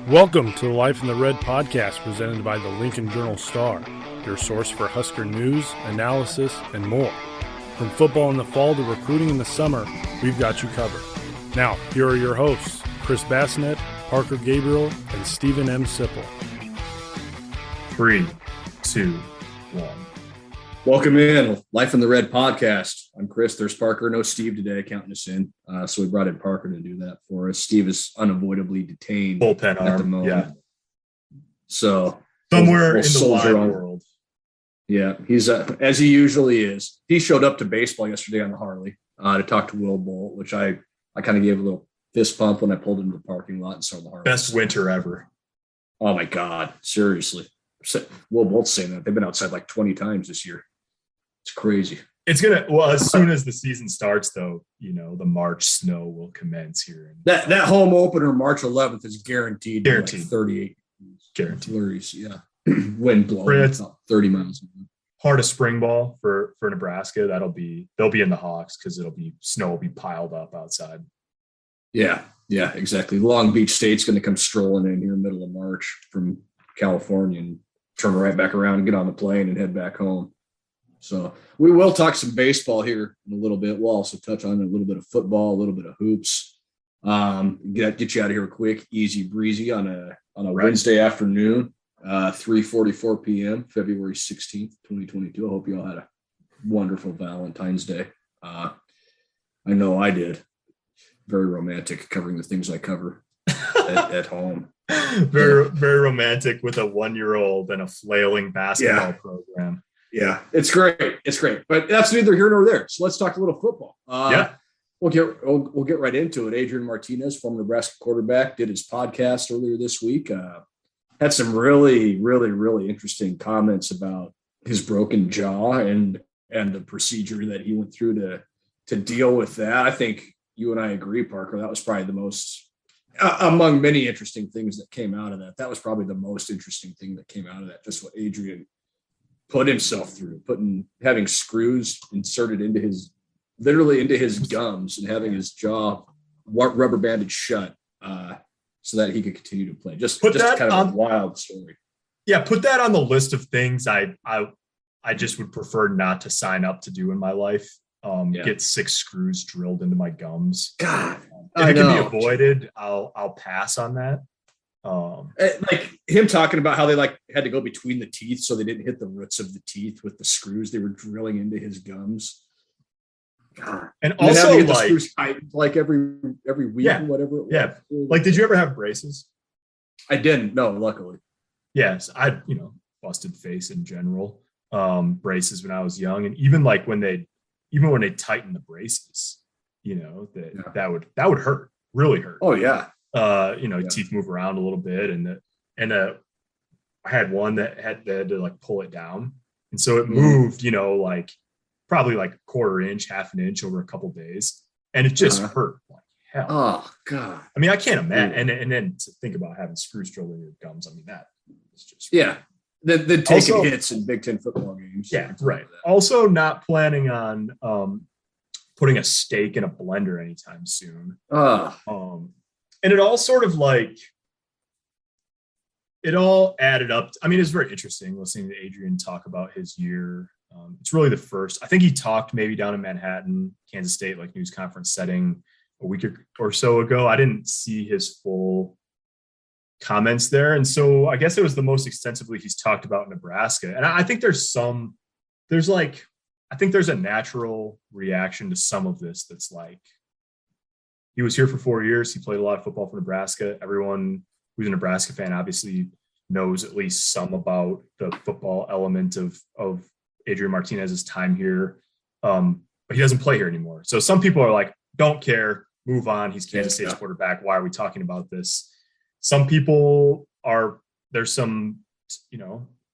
Welcome to the Life in the Red podcast presented by the Lincoln Journal-Star, your source for Husker news, analysis, and more. From football in the fall to recruiting in the summer, we've got you covered. Now, here are your hosts, Chris Basnett, Parker Gabriel, and Stephen M. Sipple. 3, 2, 1. Welcome in, Life in the Red podcast. I'm Chris. There's Parker. No Steve today counting us in. So we brought in Parker to do that for us. Steve is unavoidably detained Bullpen at the arm, moment. yeah. So Somewhere we'll in the wide world. Yeah, he's as he usually is. He showed up to baseball yesterday on the Harley to talk to Will Bolt, which I kind of gave a little fist pump when I pulled into the parking lot and saw the Harley. Best winter ever. Oh my God, seriously. Will Bolt's saying that. They've been outside like 20 times this year. It's crazy. It's as soon as the season starts, though, the March snow will commence here. That home opener, March 11th, is guaranteed. Guaranteed. Like 38. Guaranteed. Flurries, yeah. Wind blowing about 30 miles. Heart of spring ball for Nebraska. They'll be in the Hawks because snow will be piled up outside. Yeah, exactly. Long Beach State's going to come strolling in here middle of March from California and turn right back around and get on the plane and head back home. So we will talk some baseball here in a little bit. We'll also touch on a little bit of football, a little bit of hoops. Get you out of here quick, easy breezy on a Wednesday afternoon, 3:44 p.m., February 16th, 2022. I hope you all had a wonderful Valentine's Day. I know I did. Very romantic, covering the things I cover at home. Very, very romantic with a 1-year-old and a flailing basketball program. Yeah, it's great. But that's neither here nor there. So let's talk a little football. We'll get right into it. Adrian Martinez, former Nebraska quarterback, did his podcast earlier this week. Had some really, really, really interesting comments about his broken jaw and the procedure that he went through to deal with that. I think you and I agree, Parker. That was probably the most, among many interesting things that came out of that. That was probably the most interesting thing that came out of that. Just what Adrian put himself through, having screws inserted into his gums and having his jaw rubber banded shut so that he could continue to play. Just kind of a wild story. Yeah, put that on the list of things I just would prefer not to sign up to do in my life. Get 6 screws drilled into my gums. God, if it can be avoided, I'll pass on that. Like him talking about how they had to go between the teeth so they didn't hit the roots of the teeth with the screws they were drilling into his gums. God. And also the screws like every week or whatever it was. Yeah. Like, did you ever have braces? I didn't. No, luckily. Yes, I busted face in general. Braces when I was young, and even when they tighten the braces, that would hurt, really hurt. Oh yeah. Teeth move around a little bit, and I had one that had to pull it down, and so it moved, probably quarter inch, half an inch over a couple days, and it just hurt like hell. Oh God! I mean, I can't imagine, and then to think about having screws drilled in your gums. I mean, that is just Then taking hits in Big Ten football games. Yeah, right. Also, not planning on putting a steak in a blender anytime soon. And it all sort of it all added up. I mean, it's very interesting listening to Adrian talk about his year. It's really the first. I think he talked maybe down in Manhattan, Kansas State, news conference setting a week or so ago. I didn't see his full comments there. And so I guess it was the most extensively he's talked about Nebraska. And I think there's a natural reaction to some of this that's he was here for 4 years. He played a lot of football for Nebraska. Everyone who's a Nebraska fan obviously knows at least some about the football element of Adrian Martinez's time here. But he doesn't play here anymore. So some people are don't care, move on. He's Kansas State's quarterback. Why are we talking about this? Some people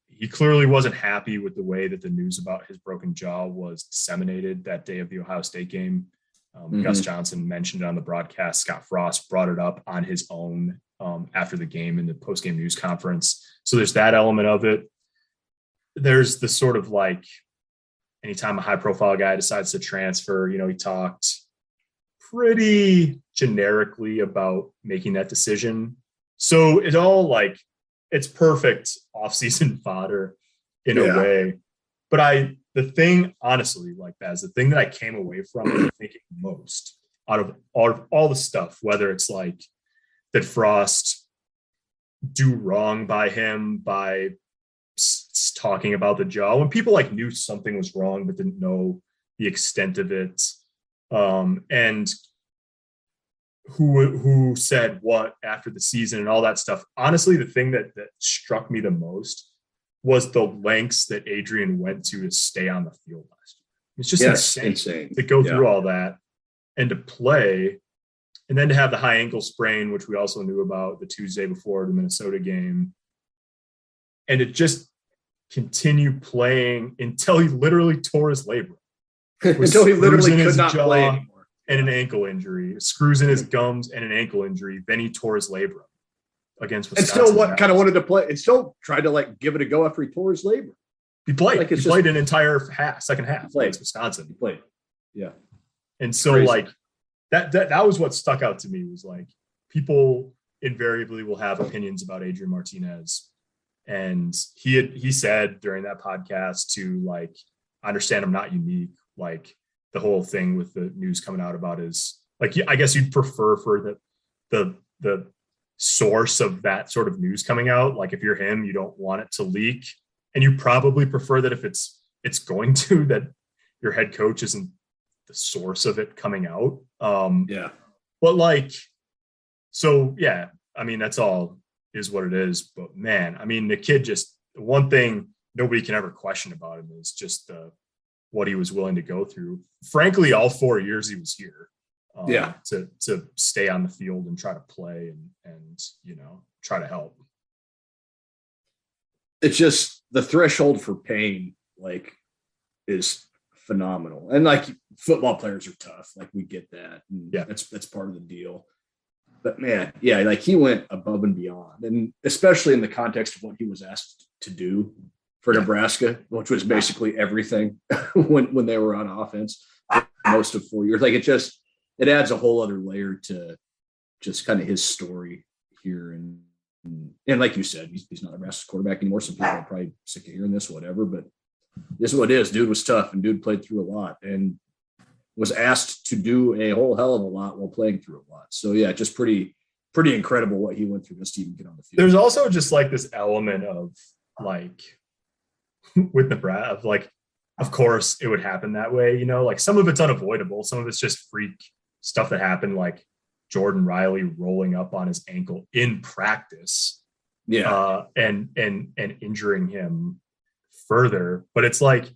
he clearly wasn't happy with the way that the news about his broken jaw was disseminated that day of the Ohio State game. Gus Johnson mentioned it on the broadcast. Scott Frost brought it up on his own after the game in the post-game news conference. So there's that element of it. There's the sort of anytime a high-profile guy decides to transfer, he talked pretty generically about making that decision So it's all like, it's perfect off-season fodder in a way. But the thing, honestly, like Baz, the thing that I came away from thinking most out of all the stuff, whether it's like, did Frost do wrong by him by talking about the jaw, when people like knew something was wrong but didn't know the extent of it, and who said what after the season and all that stuff. Honestly, the thing that struck me the most was the lengths that Adrian went to stay on the field last year. It's just insane to go through all that and to play, and then to have the high ankle sprain, which we also knew about the Tuesday before the Minnesota game, and to just continue playing until he literally tore his labrum. Until he literally could not play anymore. And an ankle injury, screws in his gums and an ankle injury. Then he tore his labrum against Wisconsin. And still kind of wanted to play, and still tried to like give it a go after he tore his labrum. He played. He played an entire second half against Wisconsin. He played. Yeah. And so like that was what stuck out to me, was like, people invariably will have opinions about Adrian Martinez. And he said during that podcast to like, I understand I'm not unique. Like, the whole thing with the news coming out about is like, I guess you'd prefer for the source of that sort of news coming out. Like, if you're him, you don't want it to leak, and you probably prefer that if it's going to, that your head coach isn't the source of it coming out. But like, so yeah, I mean, that's all is what it is. But man, I mean, the kid, just one thing nobody can ever question about him is just what he was willing to go through. Frankly, all 4 years he was here, to stay on the field and try to play and try to help. It's just the threshold for pain, like, is phenomenal. And like, football players are tough. Like, we get that. And that's part of the deal. But man, like, he went above and beyond, and especially in the context of what he was asked to do for Nebraska, which was basically everything when they were on offense most of 4 years. Like, it adds a whole other layer to just kind of his story here. And like you said, he's not Nebraska's quarterback anymore. Some people are probably sick of hearing this, whatever, but this is what it is. Dude was tough, and dude played through a lot and was asked to do a whole hell of a lot while playing through a lot. So yeah, just pretty incredible what he went through just to even get on the field. There's also just like this element of like, with Nebraska, like, of course it would happen that way, like, some of it's unavoidable, some of it's just freak stuff that happened, like Jordan Riley rolling up on his ankle in practice, and injuring him further. But it's like,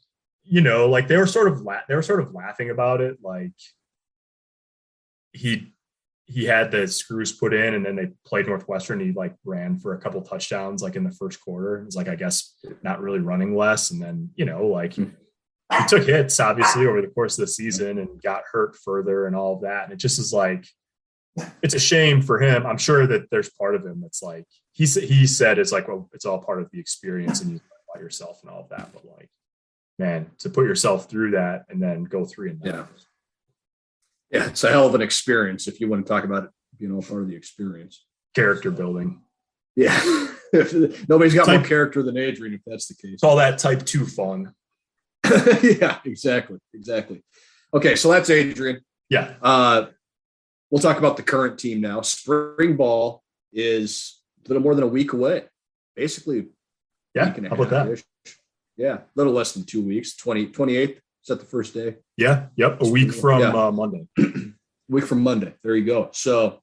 like, they were sort of laughing about it, like he had the screws put in, and then they played Northwestern. He like ran for a couple touchdowns, like in the first quarter. It was like, I guess, not really running less. And then, like, he took hits obviously over the course of the season and got hurt further and all of that. And it just is like, it's a shame for him. I'm sure that there's part of him that's like, he said, it's like, well, it's all part of the experience and you learn about yourself and all of that. But like, man, to put yourself through that and then go 3-9. Yeah, it's a hell of an experience if you want to talk about it being all part of the experience. Character building. Yeah. Nobody's got more character than Adrian, if that's the case. It's all that type 2 fun. Yeah, exactly. Okay, so that's Adrian. Yeah. We'll talk about the current team now. Spring ball is a little more than a week away. Basically, how about that? Yeah, a little less than 2 weeks. 28th. Is that the first day? Yeah. Yep. A week from Monday. Week from Monday. There you go. So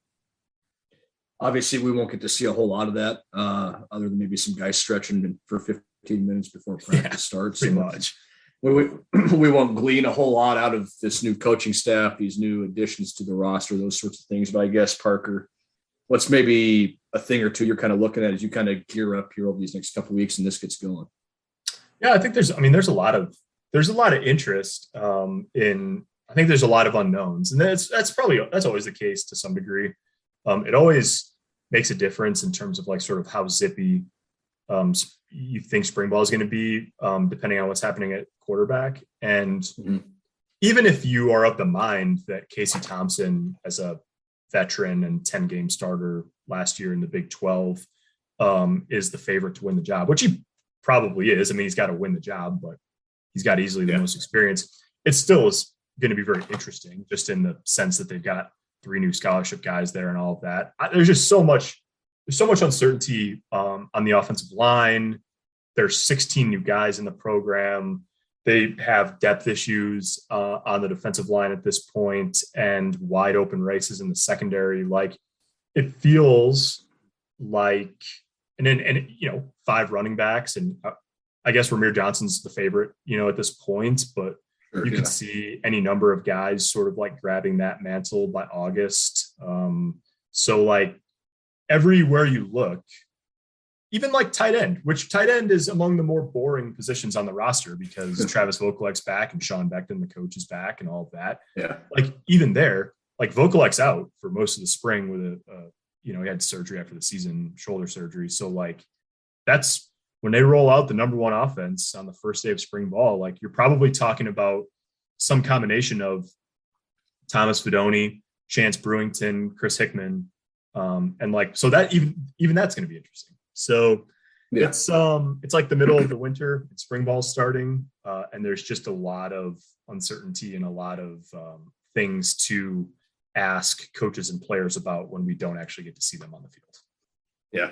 obviously we won't get to see a whole lot of that, other than maybe some guys stretching for 15 minutes before practice starts. Pretty much. We won't glean a whole lot out of this new coaching staff, these new additions to the roster, those sorts of things. But I guess, Parker, what's maybe a thing or two you're kind of looking at as you kind of gear up here over these next couple of weeks and this gets going? Yeah, I think there's a lot of interest I think there's a lot of unknowns, and that's always the case to some degree. It always makes a difference in terms of like sort of how zippy you think spring ball is going to be, depending on what's happening at quarterback. And even if you are of the mind that Casey Thompson as a veteran and 10-game starter last year in the Big 12, is the favorite to win the job, which he probably is. I mean, he's got to win the job, but he's got easily the most experience. It still is going to be very interesting, just in the sense that they've got 3 new scholarship guys there and all of that. There's just so much uncertainty on the offensive line. There's 16 new guys in the program. They have depth issues on the defensive line at this point, and wide open races in the secondary. Like, it feels like, and 5 running backs, and I guess Ramir Johnson's the favorite, at this point, but you can see any number of guys sort of like grabbing that mantle by August. So like everywhere you look, even like tight end, which tight end is among the more boring positions on the roster because Travis Vokolek's back and Sean Beckton, the coach, is back and all of that. Yeah. Like even there, like Vokolek's out for most of the spring with he had surgery after the season, shoulder surgery. So like that's when they roll out the number 1 offense on the first day of spring ball, like you're probably talking about some combination of Thomas Fidone, Chance Brewington, Chris Hickman. And like, so that even that's going to be interesting. So it's like the middle of the winter, spring ball's starting, and there's just a lot of uncertainty and a lot of things to ask coaches and players about when we don't actually get to see them on the field. Yeah.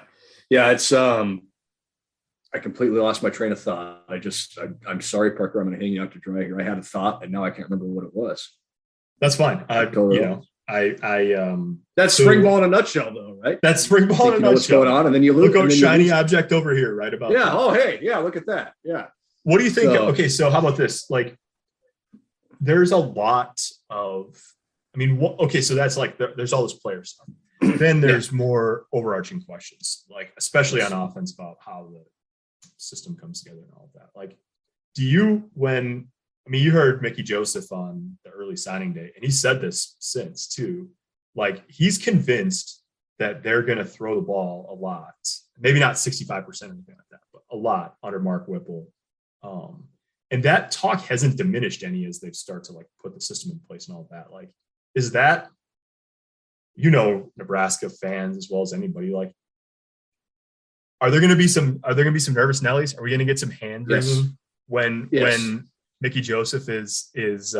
Yeah. It's, I completely lost my train of thought. I'm sorry, Parker. I'm going to hang you out to dry here. I had a thought and now I can't remember what it was. That's fine. That's spring ball in a nutshell, though, right? That's spring ball in a nutshell. What's going on, and then you look out shiny object over here, right? About yeah. that. Oh, hey, yeah. Look at that. Yeah. What do you think? Okay, so how about this? Like, there's a lot of. I mean, so that's like there's all this player stuff. Then there's more overarching questions, like especially on offense about how the system comes together and all of that. Like, you heard Mickey Joseph on the early signing day, and he said this since too. Like, he's convinced that they're going to throw the ball a lot, maybe not 65% or anything like that, but a lot under Mark Whipple. And that talk hasn't diminished any as they start to like put the system in place and all of that. Like, is that, Nebraska fans as well as anybody, like, are there going to be some nervous Nellies? Are we going to get some hand wringing when Mickey Joseph is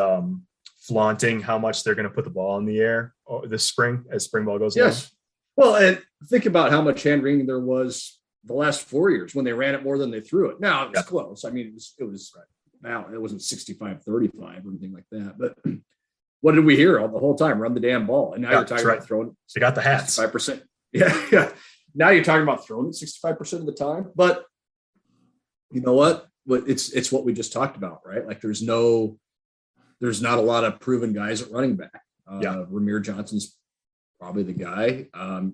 flaunting how much they're going to put the ball in the air this spring as spring ball goes on? Well, and think about how much hand wringing there was the last 4 years when they ran it more than they threw it. Now it was close. I mean, it was now it wasn't 65-35 or anything like that. But what did we hear all the whole time? Run the damn ball. And now you're talking about throwing. They got the hats. 65%. Yeah. Now you're talking about throwing it 65% of the time. But you know what? It's what we just talked about, right? Like there's not a lot of proven guys at running back. Ramir Johnson's probably the guy.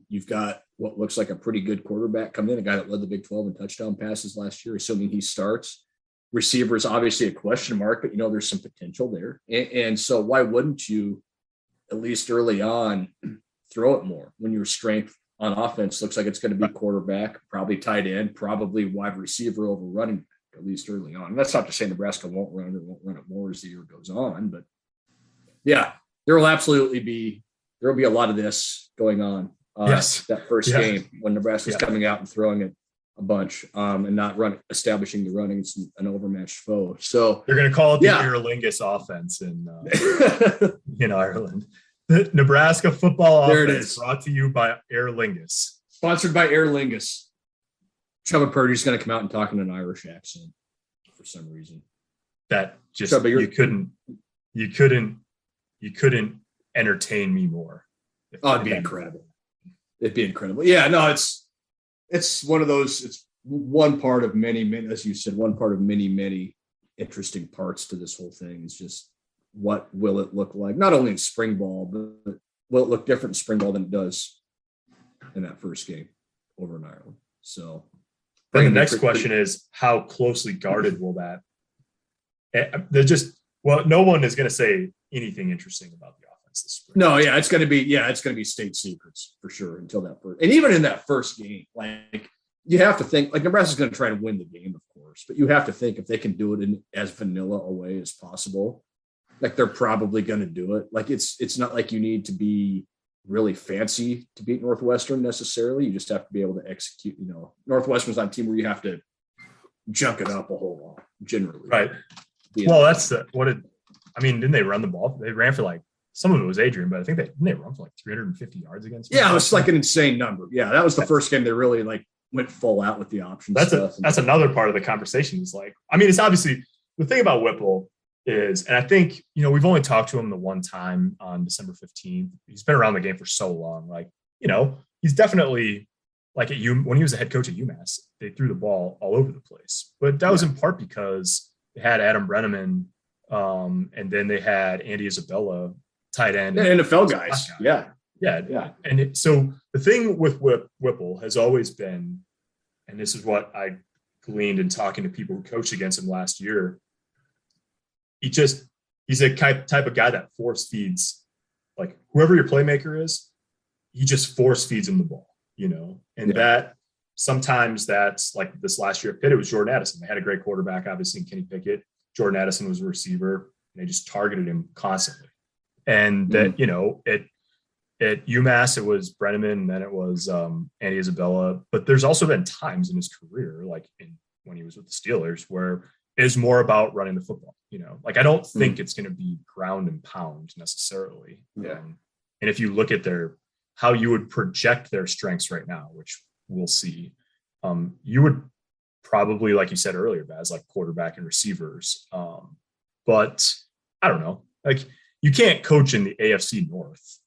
You've got what looks like a pretty good quarterback coming in, a guy that led the Big 12 in touchdown passes last year, assuming he starts. Receiver is obviously a question mark, but there's some potential there. And so why wouldn't you, at least early on, throw it more when your strength on offense looks like it's going to be quarterback, probably tight end, probably wide receiver over running back, at least early on. And that's not to say Nebraska won't run it more as the year goes on, but yeah, there will be a lot of this going on. That first game when Nebraska's coming out and throwing it a bunch and not establishing the run against an overmatched foe. So they're going to call it the Aer Lingus offense in Ireland. The Nebraska football offense, there it is, brought to you by Aer Lingus. Sponsored by Aer Lingus. Trevor Purdy's going to come out and talk in an Irish accent for some reason. That just you couldn't entertain me more. It'd be incredible. It'd be incredible. Yeah, no, it's one of those. It's one part of many, as you said, one part of many interesting parts to this whole thing. Is just what will it look like? Not only in spring ball, but will it look different in spring ball than it does in that first game over in Ireland? So. Then the next question is, how closely guarded will that? No one is going to say anything interesting about the offense this spring. No, it's going to be state secrets for sure until that first. And even in that first game, like you have to think, like Nebraska's going to try to win the game, of course, but you have to think if they can do it in as vanilla a way as possible, like they're probably going to do it. Like it's not like you need to be really fancy to beat Northwestern necessarily. You just have to be able to execute. Northwestern's not a team where you have to junk it up a whole lot generally. Right. Well, that's didn't they run the ball? They ran for some of it was Adrian, but I think they run for 350 yards against. Yeah, it was an insane number. Yeah, that was the first game they really went full out with the options. That's another part of the conversation. Is it's obviously the thing about Whipple is, and I think we've only talked to him the one time on December 15th. He's been around the game for so long. He's definitely when he was the head coach at UMass, they threw the ball all over the place. But that was in part because they had Adam Brenneman, and then they had Andy Isabella, tight end, NFL guys. Yeah. And so the thing with Whipple has always been, and this is what I gleaned in talking to people who coached against him last year. He's a type of guy that force feeds, whoever your playmaker is, he just force feeds him the ball, and that sometimes that's this last year at Pitt, it was Jordan Addison. They had a great quarterback, obviously, in Kenny Pickett. Jordan Addison was a receiver, and they just targeted him constantly. And that, at UMass, it was Brenneman, and then it was Andy Isabella. But there's also been times in his career, when he was with the Steelers, where it's more about running the football. I don't think it's going to be ground and pound necessarily. Yeah. And if you look at how you would project their strengths right now, which we'll see, you would probably, like you said earlier, Baz, quarterback and receivers. But I don't know. You can't coach in the AFC North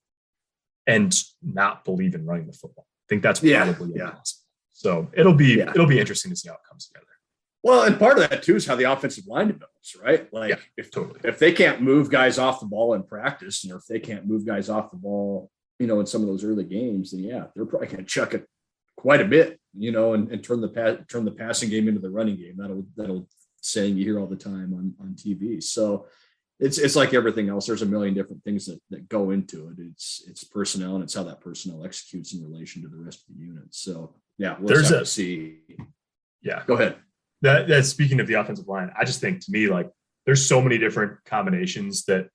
and not believe in running the football. I think that's probably impossible. So it'll be interesting to see how it comes together. Well, and part of that too is how the offensive line develops, right? If they can't move guys off the ball in practice, or if they can't move guys off the ball, in some of those early games, then they're probably going to chuck it quite a bit, and turn the passing game into the running game. That'll saying you hear all the time on TV. So it's like everything else. There's a million different things that go into it. It's personnel, and it's how that personnel executes in relation to the rest of the unit. So we'll have to see. Yeah, go ahead. That speaking of the offensive line, I just think to me, there's so many different combinations that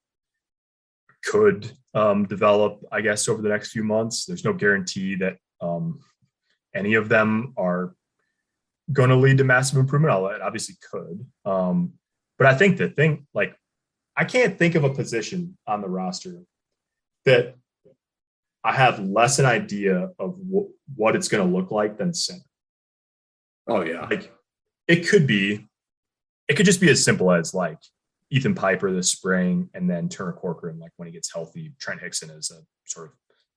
could develop, I guess, over the next few months. There's no guarantee that any of them are going to lead to massive improvement. Although it obviously could. But I think the thing, I can't think of a position on the roster that I have less an idea of what it's going to look like than center. Oh yeah. It could just be as simple as Ethan Piper this spring, and then Turner Corcoran, when he gets healthy. Trent Hickson is a sort of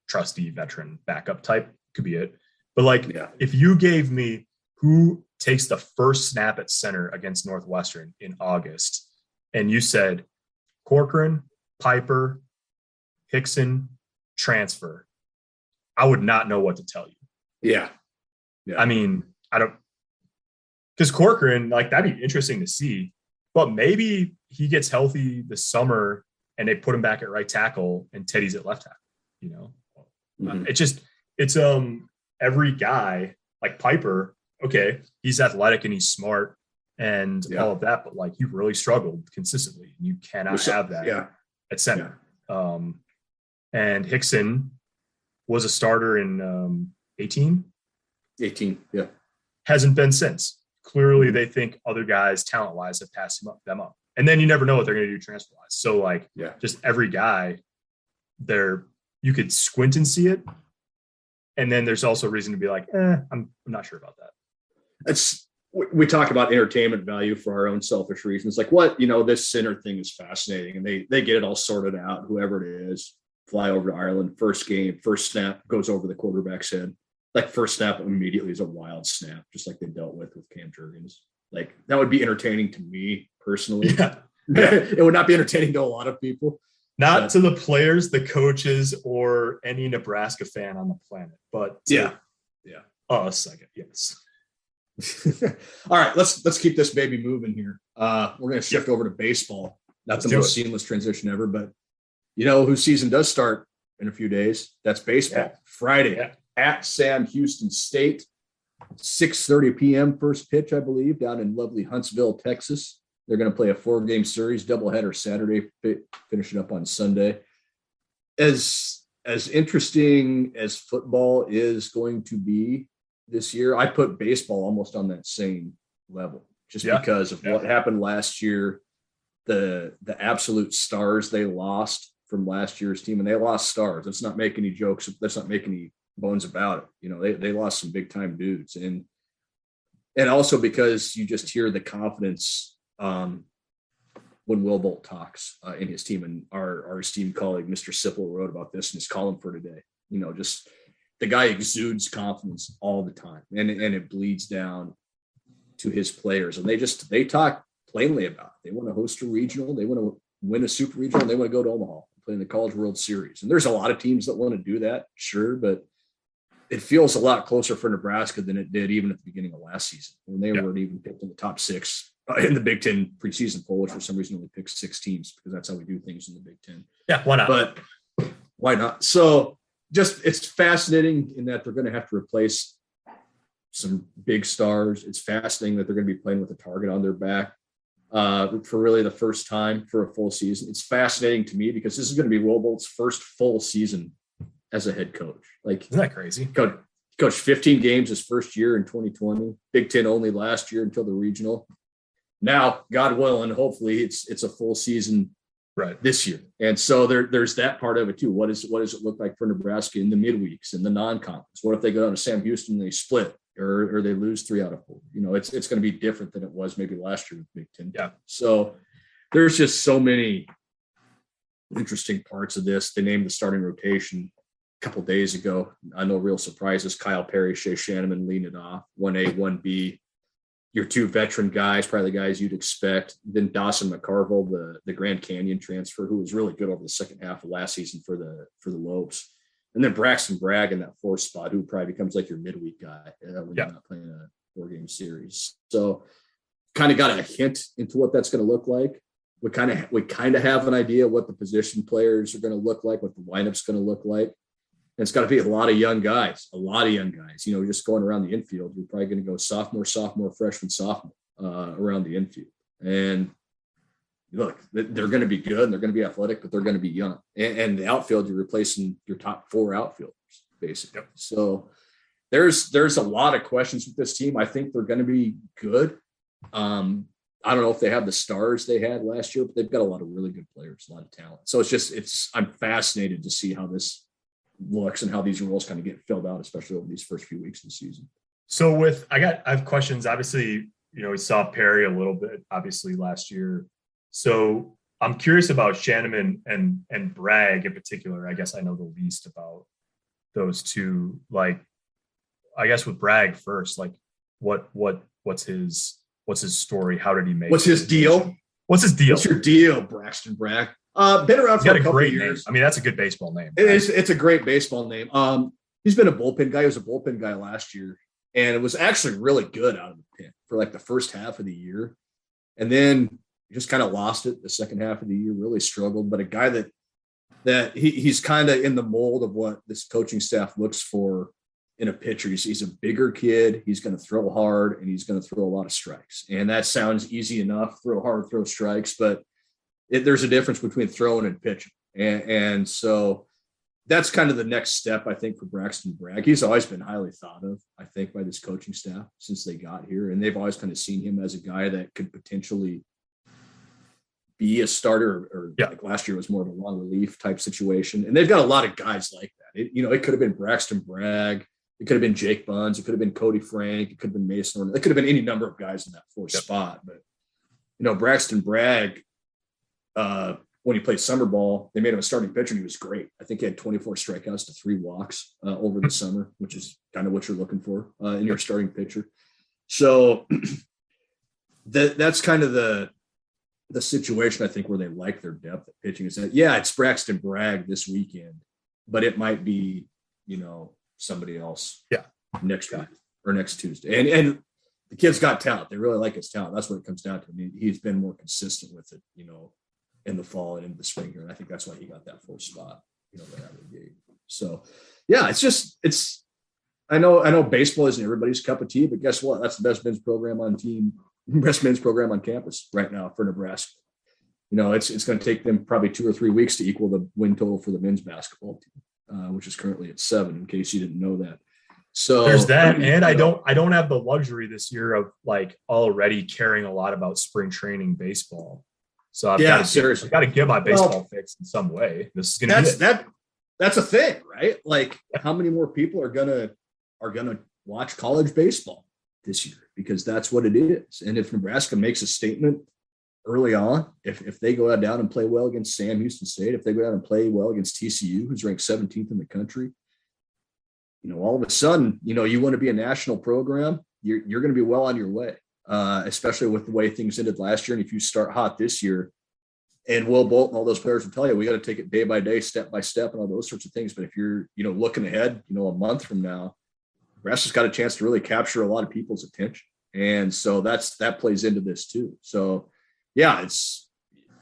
trusty veteran backup type, could be it. But if you gave me who takes the first snap at center against Northwestern in August, and you said Corcoran, Piper, Hickson, transfer, I would not know what to tell you. Yeah. I don't. Because Corcoran, that'd be interesting to see, but maybe he gets healthy this summer and they put him back at right tackle and Teddy's at left tackle. It's every guy like Piper. Okay, he's athletic and he's smart and all of that, but he really struggled consistently. You cannot have that at center. And Hickson was a starter in 18. Yeah, hasn't been since. Clearly, they think other guys, talent-wise, have passed them up. And then you never know what they're going to do transfer-wise. So, just every guy there, you could squint and see it. And then there's also reason to be I'm not sure about that. We talk about entertainment value for our own selfish reasons. This center thing is fascinating. And they get it all sorted out, whoever it is, fly over to Ireland, first game, first snap, goes over the quarterback's head. First snap immediately is a wild snap, just like they dealt with Cam Jurgens. That would be entertaining to me personally. Yeah. It would not be entertaining to a lot of people. Not to the players, the coaches, or any Nebraska fan on the planet. But us, I guess. Yes. All right, let's keep this baby moving here. We're going to shift over to baseball. Not the most seamless transition ever, but whose season does start in a few days. That's baseball. Yeah. Friday at Sam Houston State, 6:30 p.m. first pitch, I believe, down in lovely Huntsville, Texas. They're going to play a 4-game series, doubleheader Saturday, finish it up on Sunday. As as interesting as football is going to be this year, I put baseball almost on that same level, just because of what happened last year, the absolute stars they lost from last year's team, and they lost stars. Let's not make any jokes. Let's not make any bones about it. You know, they lost some big time dudes, and also because you just hear the confidence when Will Bolt talks in his team, and our esteemed colleague, Mr. Sipple, wrote about this in his column for today. You know, just the guy exudes confidence all the time, and it bleeds down to his players. And they talk plainly about it. They want to host a regional. They want to win a super regional. And they want to go to Omaha and play in the College World Series. And there's a lot of teams that want to do that, sure, but it feels a lot closer for Nebraska than it did even at the beginning of last season, when they weren't even picked in the top 6 in the Big Ten preseason poll, which for some reason only picked 6 teams, because that's how we do things in the Big Ten. Yeah, why not? But why not? So just, it's fascinating in that they're going to have to replace some big stars. It's fascinating that they're going to be playing with a target on their back for really the first time for a full season. It's fascinating to me because this is going to be Will Bolt's first full season as a head coach. Like, isn't that crazy? Coached 15 games his first year in 2020, Big Ten only last year until the regional. Now, God willing, hopefully it's a full season this year. And so there's that part of it too. What does it look like for Nebraska in the midweeks, in the non-conference? What if they go down to Sam Houston and they split, or they lose 3 out of 4? You know, it's going to be different than it was maybe last year with Big Ten. Yeah. So there's just so many interesting parts of this. They named the starting rotation a couple days ago. No real surprises. Kyle Perry, Shea Shanneman leading it off. 1A, 1B. Your 2 veteran guys, probably the guys you'd expect. Then Dawson McCarville, the Grand Canyon transfer, who was really good over the second half of last season for the Lopes. And then Braxton Bragg in that 4th spot, who probably becomes like your midweek guy when you're not playing a 4-game series. So kind of got a hint into what that's going to look like. We kind of have an idea what the position players are going to look like, what the lineup's going to look like. And it's got to be a lot of young guys. You know, just going around the infield, you're probably going to go sophomore, freshman, sophomore around the infield. And look, they're going to be good and they're going to be athletic, but they're going to be young. And the outfield, you're replacing your top 4 outfielders, basically. Yep. So there's a lot of questions with this team. I think they're going to be good. I don't know if they have the stars they had last year, but they've got a lot of really good players, a lot of talent. So I'm fascinated to see how this looks and how these roles kind of get filled out, especially over these first few weeks of the season. So I have questions. Obviously, you know, we saw Perry a little bit, obviously, last year. So I'm curious about Shanneman and Bragg in particular. I guess I know the least about those 2. Like, I guess with Bragg first, like what's his story? How did he make? What's his deal? What's your deal, Braxton Bragg? Been around for a couple of years. Name. I mean, that's a good baseball name. It's a great baseball name. He's been a bullpen guy. He was a bullpen guy last year, and it was actually really good out of the pen for like the first half of the year, and then just kind of lost it the second half of the year. Really struggled, but a guy that he's kind of in the mold of what this coaching staff looks for in a pitcher. He's a bigger kid. He's going to throw hard, and he's going to throw a lot of strikes. And that sounds easy enough: throw hard, throw strikes, but there's a difference between throwing and pitching. And so that's kind of the next step, I think, for Braxton Bragg. He's always been highly thought of, I think, by this coaching staff since they got here. And they've always kind of seen him as a guy that could potentially be a starter, or like last year was more of a long relief type situation. And they've got a lot of guys like that. It could have been Braxton Bragg. It could have been Jake Buns. It could have been Cody Frank. It could have been Mason. It could have been any number of guys in that 4th spot. But, Braxton Bragg, when he played summer ball, they made him a starting pitcher, and he was great. I think he had 24 strikeouts to 3 walks over the summer, which is kind of what you're looking for in your starting pitcher. So that's kind of the situation, I think, where they like their depth at pitching. Is that, it's Braxton Bragg this weekend, but it might be, somebody else next week or next Tuesday. And the kid's got talent. They really like his talent. That's what it comes down to. I mean, he's been more consistent with it, in the fall and in the spring here. And I think that's why he got that 4th spot, right out of the gate. So, I know baseball isn't everybody's cup of tea, but guess what? That's the best men's program on campus right now for Nebraska. It's going to take them probably 2 or 3 weeks to equal the win total for the men's basketball team. which is currently at 7, in case you didn't know that. So there's that. And I don't have the luxury this year of like already caring a lot about spring training baseball. So I've got to get my baseball fix in some way. This is going to be that's a thing, right? Like how many more people are gonna watch college baseball this year, because that's what it is. And if Nebraska makes a statement early on, if they go down and play well against Sam Houston State, if they go down and play well against TCU, who's ranked 17th in the country, all of a sudden, you want to be a national program, you're going to be well on your way, especially with the way things ended last year. And if you start hot this year, and Will Bolt and all those players will tell you, we got to take it day by day, step by step, and all those sorts of things. But if you're, looking ahead, a month from now, Nebraska's got a chance to really capture a lot of people's attention. And so that plays into this too. So yeah,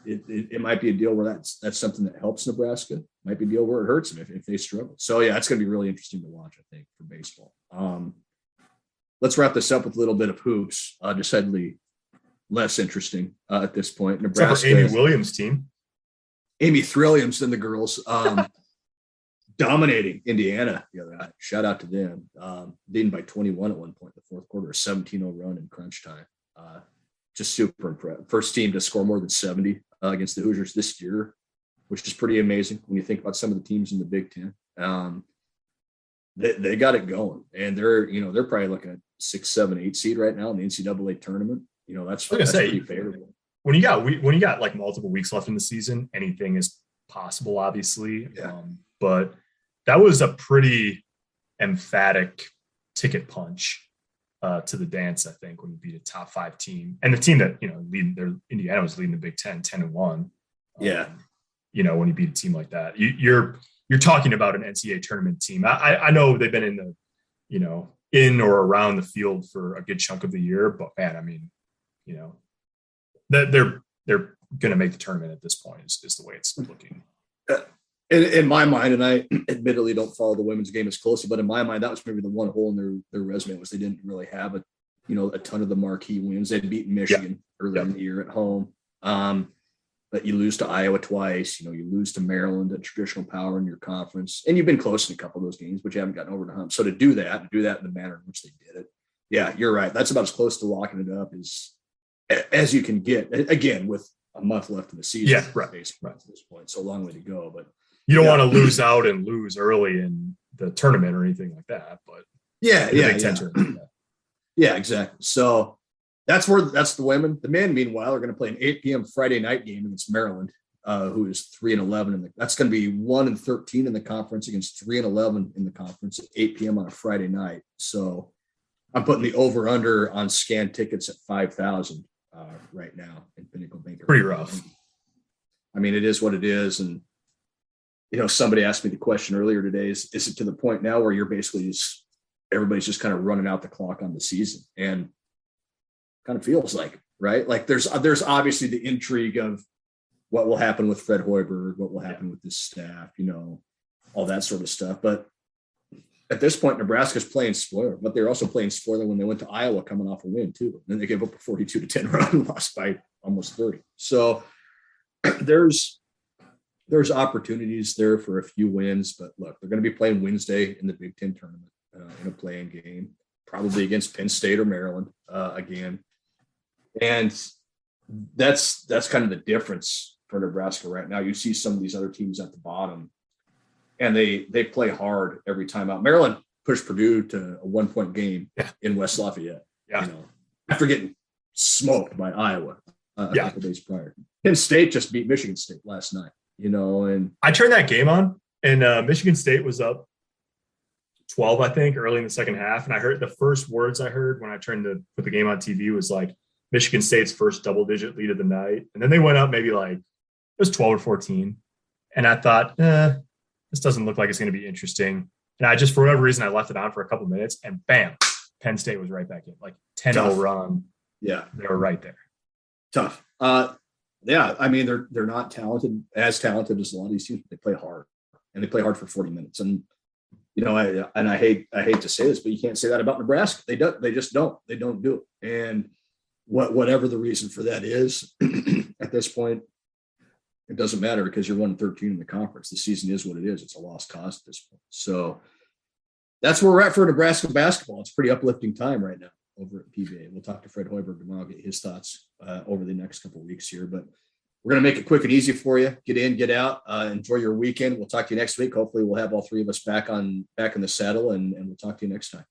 it might be a deal where that's something that helps Nebraska. It might be a deal where it hurts them if they struggle. So yeah, it's going to be really interesting to watch, I think, for baseball. Let's wrap this up with a little bit of hoops. Decidedly less interesting at this point. Nebraska. Except for Amy Williams' team. Amy Thrilliams and the girls dominating Indiana the other night. Shout out to them. Leading by 21 at one point in the fourth quarter, a 17-0 run in crunch time. Just super impressive. First team to score more than 70 against the Hoosiers this year, which is pretty amazing when you think about some of the teams in the Big Ten. They got it going, and they're probably like a 6, 7, 8 seed right now in the NCAA tournament. That's pretty favorable. When you got like multiple weeks left in the season, anything is possible, obviously. Yeah. But that was a pretty emphatic ticket punch to the dance, I think, when you beat a top 5 team and the team that Indiana was leading the Big Ten 10-1. Yeah. When you beat a team like that, you're talking about an NCAA tournament team. I know they've been in the in or around the field for a good chunk of the year, but man, I mean, that they're going to make the tournament at this point is the way it's looking. In my mind, and I admittedly don't follow the women's game as closely, but in my mind, that was maybe the one hole in their resume was they didn't really have a ton of the marquee wins. They'd beaten Michigan earlier in the year at home. But you lose to Iowa twice, you lose to Maryland, a traditional power in your conference, and you've been close in a couple of those games, but you haven't gotten over the hump. So to do that in the manner in which they did it, yeah, you're right. That's about as close to locking it up as you can get, again, with a month left in the season. Yeah, right. At this point, so a long way to go. But you don't want to lose out and lose early in the tournament or anything like that. But yeah, exactly. So that's the women. The men, meanwhile, are going to play an 8 p.m. Friday night game against Maryland, who is 3-11 that's going to be 1-13 in the conference against 3-11 in the conference at 8 p.m. on a Friday night. So I'm putting the over under on scan tickets at 5,000 right now in Pinnacle Bank. Pretty rough. I mean, it is what it is. And, somebody asked me the question earlier today, is it to the point now where you're basically everybody's just kind of running out the clock on the season? And kind of feels like, right? Like there's obviously the intrigue of what will happen with Fred Hoiberg, what will happen with this staff, all that sort of stuff. But at this point, Nebraska's playing spoiler, but they're also playing spoiler when they went to Iowa coming off a win too. And then they gave up a 42-10 run and lost by almost 30. So there's opportunities there for a few wins, but look, they're going to be playing Wednesday in the Big Ten tournament in a playing game, probably against Penn State or Maryland again. And that's kind of the difference for Nebraska right now. You see some of these other teams at the bottom, and they play hard every time out. Maryland pushed Purdue to a 1-point game in West Lafayette. Yeah. After getting smoked by Iowa a couple days prior. Penn State just beat Michigan State last night. And I turned that game on, and Michigan State was up 12, I think, early in the second half. And I heard the first words I heard when I turned to put the game on TV was like Michigan State's first double-digit lead of the night. And then they went up maybe like it was 12 or 14. And I thought, this doesn't look like it's going to be interesting. And I just, for whatever reason, I left it on for a couple minutes, and bam, Penn State was right back in, like 10-0 run. Yeah. They were right there. Tough. Yeah, I mean, they're not as talented as a lot of these teams, but they play hard, and they play hard for 40 minutes. And I hate to say this, but you can't say that about Nebraska. They just don't do it. And whatever the reason for that is, at this point, it doesn't matter because you're 1-13 in the conference. The season is what it is. It's a lost cause at this point. So that's where we're at for Nebraska basketball. It's a pretty uplifting time right now over at PBA. We'll talk to Fred Hoiberg tomorrow, get his thoughts over the next couple of weeks here. But we're going to make it quick and easy for you. Get in, get out, enjoy your weekend. We'll talk to you next week. Hopefully we'll have all three of us back in the saddle, and we'll talk to you next time.